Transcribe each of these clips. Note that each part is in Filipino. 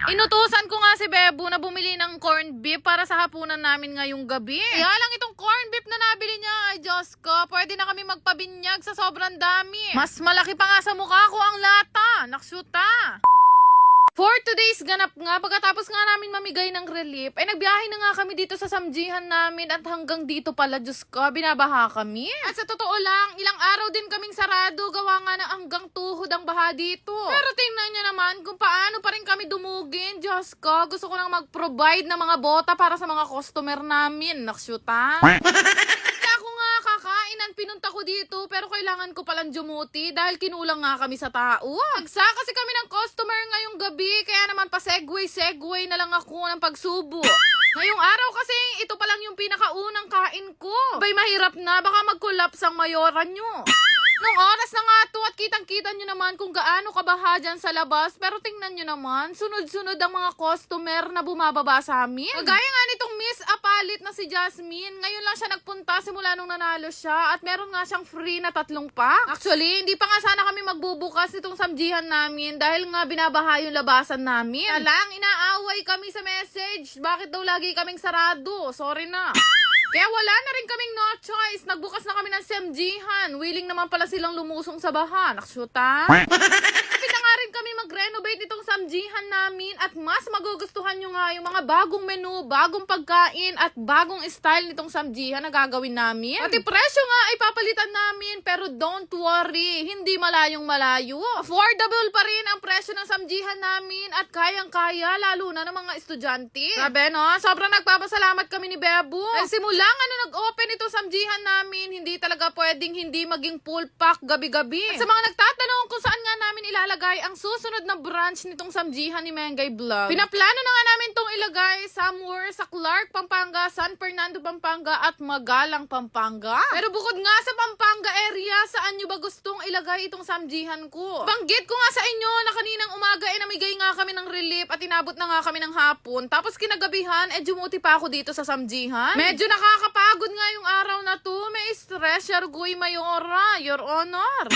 Inutusan ko nga si Bebo na bumili ng corned beef para sa hapunan namin ngayong gabi. Kaya lang itong corned beef na nabili niya, ay Diyos ko, pwede na kami magpabinyag sa sobrang dami. Mas malaki pa nga sa mukha ko ang lata. Naksyuta. For today's ganap nga, pagkatapos nga namin mamigay ng relief, ay nagbiyahe na nga kami dito sa samjihan namin at hanggang dito pala, Diyos ko, binabaha kami. At sa totoo lang, ilang araw din kaming sarado, gawa nga na hanggang tuhod ang baha dito. Pero tingnan nyo naman kung paano pa rin kami dumugin, Diyos ko. Gusto ko lang mag-provide ng mga bota para sa mga customer namin. Naksyuta. Pinunta ko dito pero kailangan ko palang jumuti dahil kinulang nga kami sa tao. Nagsa kasi kami ng customer ngayong gabi kaya naman pa segway na lang ako ng pagsubo. Ngayong araw kasi ito pa lang yung pinakaunang kain ko. Abay mahirap na, baka mag-collapse ang mayoran nyo. Nung oras na nga to at kitang-kita nyo naman kung gaano kabaha dyan sa labas. Pero tingnan nyo naman, sunod-sunod ang mga customer na bumababa sa amin. Kagaya nga nitong Miss Apalit na si Jasmine. Ngayon lang siya nagpunta simula nung nanalo siya. At meron nga siyang free na 3 pack. Actually, hindi pa nga sana kami magbubukas nitong samjihan namin. Dahil nga binabaha yung labasan namin. Alang, inaaway kami sa message. Bakit daw lagi kaming sarado? Sorry na. Kaya wala na rin kaming no choice. Nagbukas na kami ng samjihan. Willing naman pala silang lumusong sa baha. Naksyuta. Kapit na nga rin kami mag-renovate itong samjihan namin at mas magugustuhan nyo nga yung mga bagong menu, bagong pagkain at bagong style nitong samjihan na gagawin namin. Pati presyo nga ay papalitan namin pero don't worry, hindi malayong malayo. Affordable pa rin ang presyo ng samjihan namin at kayang-kaya lalo na ng mga estudyante. Sabi no, sobrang nagpapasalamat kami ni Bebo. Dahil simula nga nag-open ito samjihan namin, hindi talaga pwedeng hindi maging full pack gabi-gabi. At sa mga nagtatanong kung saan nga namin ilalagay ang susunod na branch nitong samjihan ni Mengay Vlog, pinaplano na nga namin itong ilagay somewhere sa Clark, Pampanga, San Fernando, Pampanga at Magalang, Pampanga. Pero bukod nga sa Pampanga area, saan nyo ba gustong ilagay itong samjihan ko? Banggit ko nga sa inyo na kaninang umaga namigay nga kami ng relief at inabot na nga kami ng hapon. Tapos kinagabihan, jumuti pa ako dito sa samjihan. Medyo nakakapagod nga yung araw na to. May stress, Yargoy Mayora, Your Honor.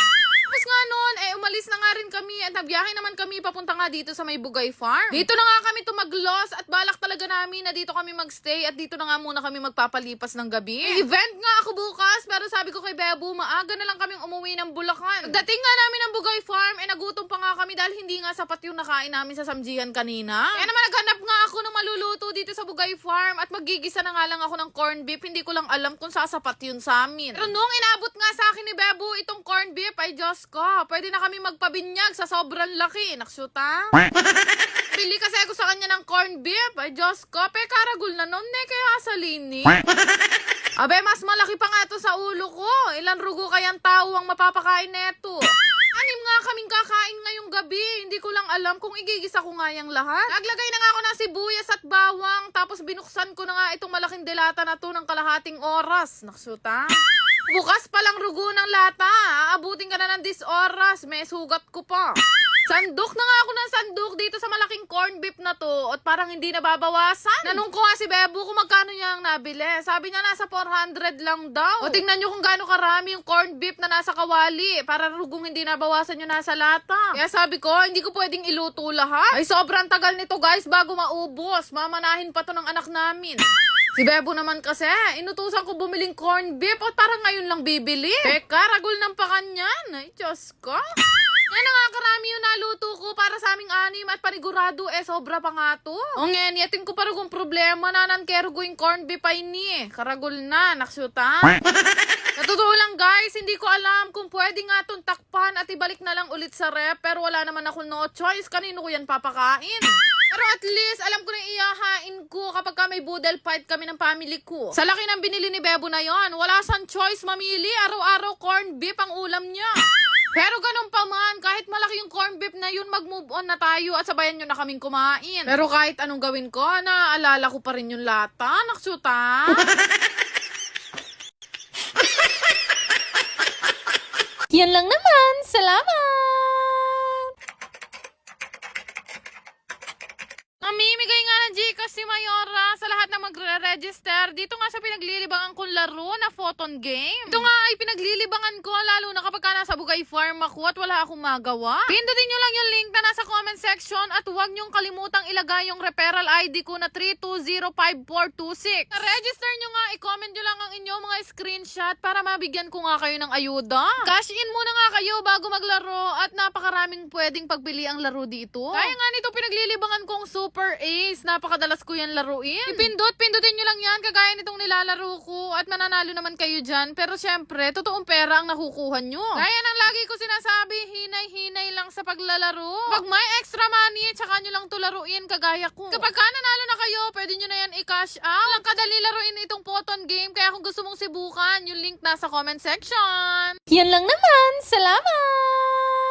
Tapos nga noon, umalis na nga rin kami at nagbiyahe naman kami papunta nga dito sa may Bugay Farm. Dito na nga kami tumaglos at balak talaga namin na dito kami magstay at dito na nga muna kami magpapalipas ng gabi. May event nga ako bukas pero sabi ko kay Bebo, maaga na lang kaming umuwi ng Bulacan. Dating nga namin ng Bugay Farm, nagutom pa nga kami dahil hindi nga sapat yung nakain namin sa samjihan kanina. Kaya naman naghanap nga ako ng maluluto dito sa Bugay Farm at magigisa na nga lang ako ng corned beef. Hindi ko lang alam kung sasapat yun sa amin. Pero nung inabot nga sa akin ni Bebo itong corned beef, ay Diyos ko, pwede na kami magpabinyag sa sobrang laki. Naksyuta. Pili kasi ako sa kanya ng corned beef. Ay Diyos ko, karagul na nun kaya sa lini. Abe, mas malaki pa nga to sa ulo ko. Ilan rugo kayang tao ang mapapakain neto? 6 nga kaming kakain ngayong gabi. Hindi ko lang alam kung igigisa ko nga yung lahat. Naglagay na nga ako ng sibuyas at bawang. Tapos binuksan ko na nga itong malaking delata na to ng kalahating oras. Naksyuta. Bukas pa lang rugo ng lata. Aabutin ka na ng 10 oras. May sugat ko pa. Sandok na nga ako ng sandok dito sa malaking corned beef na to at parang hindi nababawasan. Nanong ko nga si Bebo kung magkano niya ang nabili. Sabi niya nasa 400 lang daw. O tingnan nyo kung gaano karami yung corned beef na nasa kawali para rugong hindi nabawasan yung nasa lata. Kaya sabi ko, hindi ko pwedeng iluto lahat. Ay sobrang tagal nito guys bago maubos. Mamanahin pa to ng anak namin. Si Bebo naman kasi, inutusan ko bumiling corned beef at parang ngayon lang bibili. Teka, ragol ng pakanyan. Ay, Diyos ko. Yan na nga karami yung naluto ko para sa aming anim at panigurado sobra pa nga to. O ngayon, yatin ko parang kung problema na nankero ko yung corned beef ay ni. Karagol na, naksyuta. Sa totoo lang guys, hindi ko alam kung pwede nga itong takpan at ibalik na lang ulit sa rep pero wala naman ako no choice. Kanino ko yan papakain? Pero at least, alam ko na iyahain ko kapag may boodle fight kami ng family ko. Sa laki ng binili ni Bebo na yon, wala siyang choice mamili. Araw-araw corned beef ang ulam niya. Pero ganun pa man, kahit malaki yung corned beef na yun, mag-move on na tayo at sabayan nyo na kaming kumain. Pero kahit anong gawin ko, naaalala ko pa rin yung lata. Naksyuta. Yan lang naman. Salamat! Namimigay nga ng Gcash si Mayora sa lahat na magre-register. Dito nga sa pinaglilibangan kong laro na photon game. Ito nga ay pinaglilibangan ko lalo na kapag nasa Bugay Farm ako at wala akong magawa. Pindutin nyo lang yung link na nasa comment section section at huwag niyong kalimutang ilagay yung referral ID ko na 3205426. Na-register nyo nga, i-comment nyo lang ang inyong mga screenshot para mabigyan ko nga kayo ng ayuda. Cash in muna nga kayo bago maglaro at napakaraming pwedeng pagpili ang laro dito. Kaya nga nito pinaglilibangan kong Super Ace. Napakadalas ko yan laruin. Pindutin nyo lang yan kagaya nitong nilalaro ko at mananalo naman kayo dyan. Pero syempre, totoong pera ang nakukuha nyo. Kaya nang lagi ko sinasabi, hinay-hinay lang sa paglalaro. Pag may extra money, tsaka nyo lang to laruin kagaya ko. Kapag ka nanalo na kayo, pwede nyo na yan i-cash out. Lang kadali laruin itong Photon game. Kaya kung gusto mong sibukan, yung link nasa comment section. Yan lang naman. Salamat!